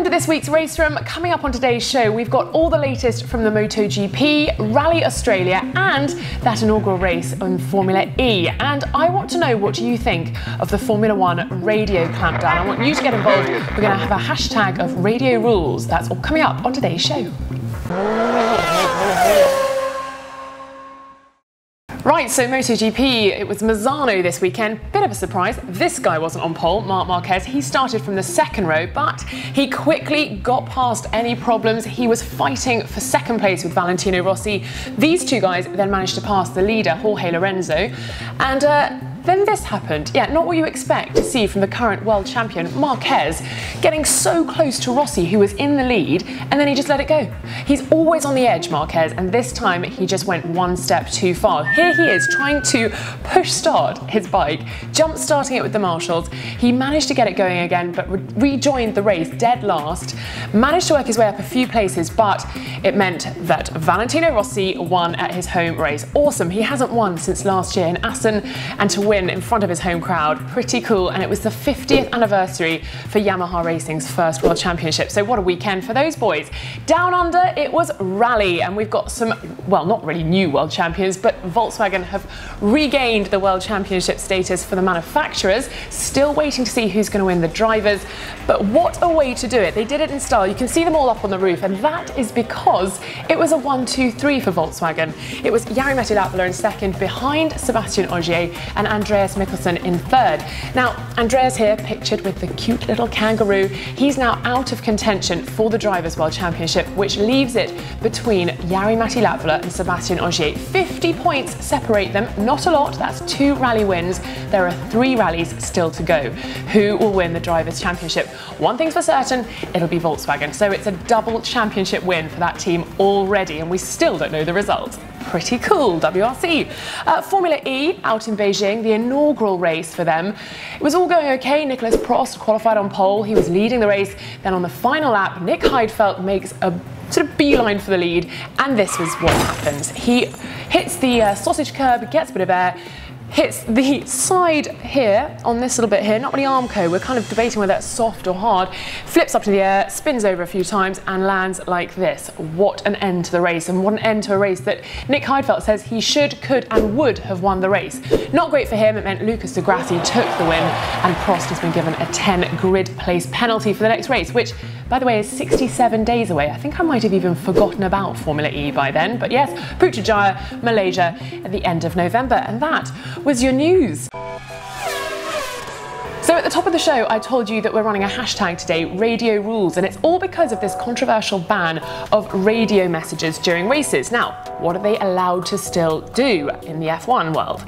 Welcome to this week's Race Room. Coming up on today's show, we've got all the latest from the MotoGP, Rally Australia and that inaugural race on Formula E. And I want to know what you think of the Formula One radio clampdown. I want you to get involved. We're going to have a hashtag of radio rules. That's all coming up on today's show. Right, so MotoGP, it was Mazzano this weekend. Bit of a surprise. This guy wasn't on pole, Marc Marquez. He started from the second row, but he quickly got past any problems. He was fighting for second place with Valentino Rossi. These two guys then managed to pass the leader, Jorge Lorenzo. And then this happened. Yeah, not what you expect to see from the current world champion, Marquez, getting so close to Rossi, who was in the lead, and then he just let it go. He's always on the edge, Marquez, and this time he just went one step too far. Here he is trying to push start his bike, jump starting it with the marshals. He managed to get it going again, but rejoined the race dead last, managed to work his way up a few places, but it meant that Valentino Rossi won at his home race. Awesome, he hasn't won since last year in Assen, and to win in front of his home crowd, pretty cool. And it was the 50th anniversary for Yamaha Racing's first World Championship. So what a weekend for those boys. Down under, it was Rally, and we've got some, well, not really new world champions, but Volkswagen have regained the World Championship status for the manufacturers. Still waiting to see who's going to win the drivers, but what a way to do it. They did it in style. You can see them all up on the roof, and that is because it was a 1-2-3 for Volkswagen. It was Jari-Matti Latvala in second, behind Sebastian Ogier and Andreas Mikkelsen in third. Now, Andreas here pictured with the cute little kangaroo. He's now out of contention for the Drivers' World Championship, which leaves it between Jari-Matti Latvala and Sebastian Ogier. 50 points separate them, not a lot, that's 2 rally wins. There are 3 rallies still to go. Who will win the Drivers' Championship? One thing's for certain, it'll be Volkswagen. So it's a double championship win for that team already, and we still don't know the result. Pretty cool, WRC. Formula E out in Beijing, the inaugural race for them. It was all going okay. Nicolas Prost qualified on pole. He was leading the race. Then on the final lap, Nick Heidfeld makes a sort of beeline for the lead, and this was what happens. He hits the sausage curb, gets a bit of air, hits the side here, on this little bit here, not really Armco, we're kind of debating whether that's soft or hard, flips up to the air, spins over a few times and lands like this. What an end to the race, and what an end to a race that Nick Heidfeld says he should, could and would have won the race. Not great for him, it meant Lucas de Grassi took the win, and Prost has been given a 10 grid place penalty for the next race, which by the way is 67 days away. I think I might have even forgotten about Formula E by then, but yes, Putrajaya, Malaysia at the end of November, and that was your news. So at the top of the show, I told you that we're running a hashtag today, Radio Rules, and it's all because of this controversial ban of radio messages during races. Now, what are they allowed to still do in the F1 world?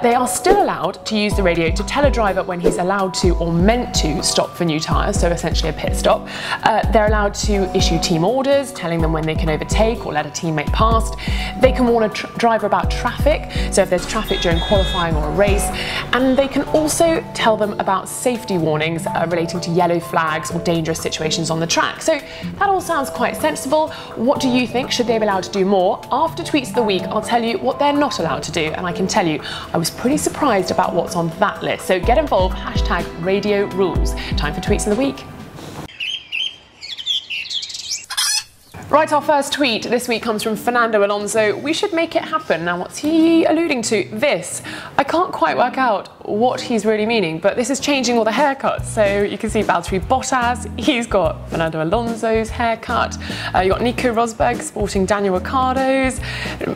They are still allowed to use the radio to tell a driver when he's allowed to or meant to stop for new tyres, so essentially a pit stop. They're allowed to issue team orders, telling them when they can overtake or let a teammate past. They can warn a driver about traffic, so if there's traffic during qualifying or a race, and they can also tell them about safety warnings relating to yellow flags or dangerous situations on the track. So that all sounds quite sensible. What do you think? Should they be allowed to do more? After Tweets of the Week, I'll tell you what they're not allowed to do, and I can tell you I was pretty surprised about what's on that list. So get involved, hashtag Radio Rules. Time for Tweets of the Week. Right, our first tweet this week comes from Fernando Alonso. We should make it happen. Now, what's he alluding to? This. I can't quite work out what he's really meaning, but this is changing all the haircuts. So you can see Valtteri Bottas, he's got Fernando Alonso's haircut. You got Nico Rosberg sporting Daniel Ricciardo's.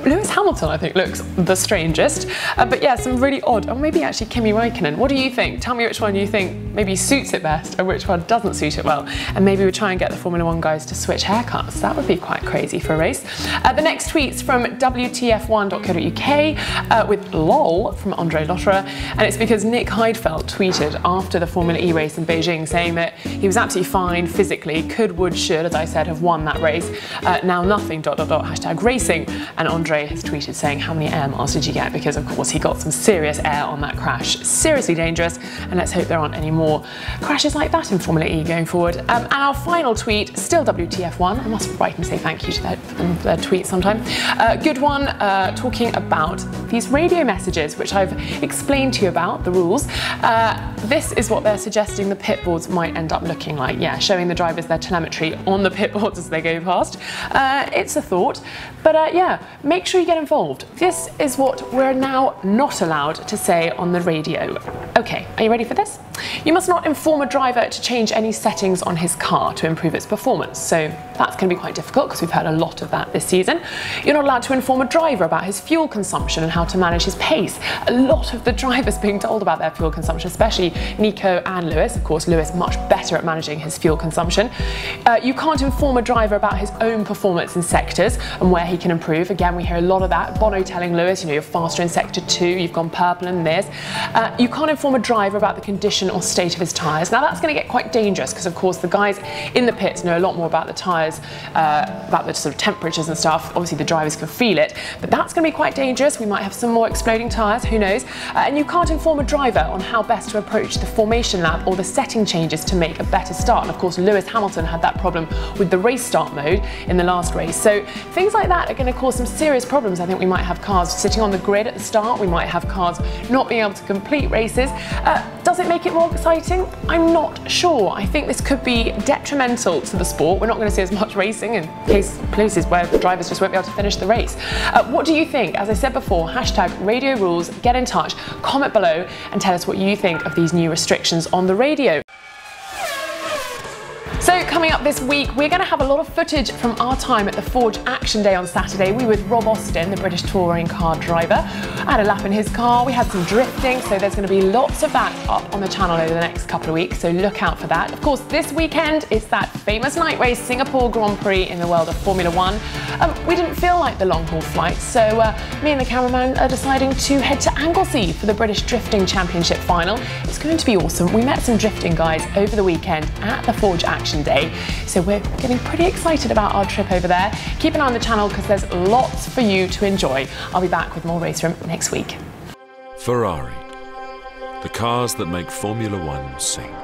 Lewis Hamilton, I think, looks the strangest. But yeah, some really odd, or maybe actually Kimi Räikkönen. What do you think? Tell me which one you think maybe suits it best and which one doesn't suit it well. And maybe we'll try and get the Formula One guys to switch haircuts. That would be quite crazy for a race. The next tweet's from WTF1.co.uk with LOL from Andre Lotterer, and it's because Nick Heidfeld tweeted after the Formula E race in Beijing saying that he was absolutely fine physically, could, would, should, as I said, have won that race. Now nothing, .. hashtag racing, and Andre has tweeted saying how many air miles did you get, because of course he got some serious air on that crash. Seriously dangerous, and let's hope there aren't any more crashes like that in Formula E going forward. And our final tweet, still WTF1, I must write and say thank you to their tweet sometime. Good one, talking about these radio messages, which I've explained to you about. about the rules. This is what they're suggesting the pit boards might end up looking like. Yeah, showing the drivers their telemetry on the pit boards as they go past. It's a thought, but yeah, make sure you get involved. This is what we're now not allowed to say on the radio. Okay, are you ready for this? You must not inform a driver to change any settings on his car to improve its performance. So that's going to be quite difficult because we've had a lot of that this season. You're not allowed to inform a driver about his fuel consumption and how to manage his pace. A lot of the drivers being told about their fuel consumption, especially Nico and Lewis. Of course, Lewis much better at managing his fuel consumption. You can't inform a driver about his own performance in sectors and where he can improve. Again, we hear a lot of that. Bono telling Lewis, you know, you're faster in sector 2, you've gone purple in this. You can't inform a driver about the condition or state of his tyres. Now that's going to get quite dangerous because of course the guys in the pits know a lot more about the tyres, about the sort of temperatures and stuff. Obviously the drivers can feel it, but that's going to be quite dangerous. We might have some more exploding tyres, who knows. And you can't inform a driver on how best to approach the formation lap or the setting changes to make a better start. And of course Lewis Hamilton had that problem with the race start mode in the last race. So things like that are going to cause some serious problems. I think we might have cars sitting on the grid at the start. We might have cars not being able to complete races. Does it make it more exciting? I'm not sure. I think this could be detrimental to the sport. We're not going to see as much racing in places where the drivers just won't be able to finish the race. What do you think? As I said before, hashtag Radio Rules, get in touch, comment below and tell us what you think of these new restrictions on the radio. So coming up this week, we're going to have a lot of footage from our time at the Forge Action Day on Saturday. We were with Rob Austin, the British touring car driver. I had a lap in his car, we had some drifting, so there's going to be lots of that up on the channel over the next couple of weeks, so look out for that. Of course, this weekend is that famous night race, Singapore Grand Prix in the world of Formula One. We didn't feel like the long haul flight, so me and the cameraman are deciding to head to Anglesey for the British Drifting Championship final. It's going to be awesome. We met some drifting guys over the weekend at the Forge Action Day, so we're getting pretty excited about our trip over there. Keep an eye on the channel because there's lots for you to enjoy. I'll be back with more Race Room next week. Ferrari, the cars that make Formula One sing.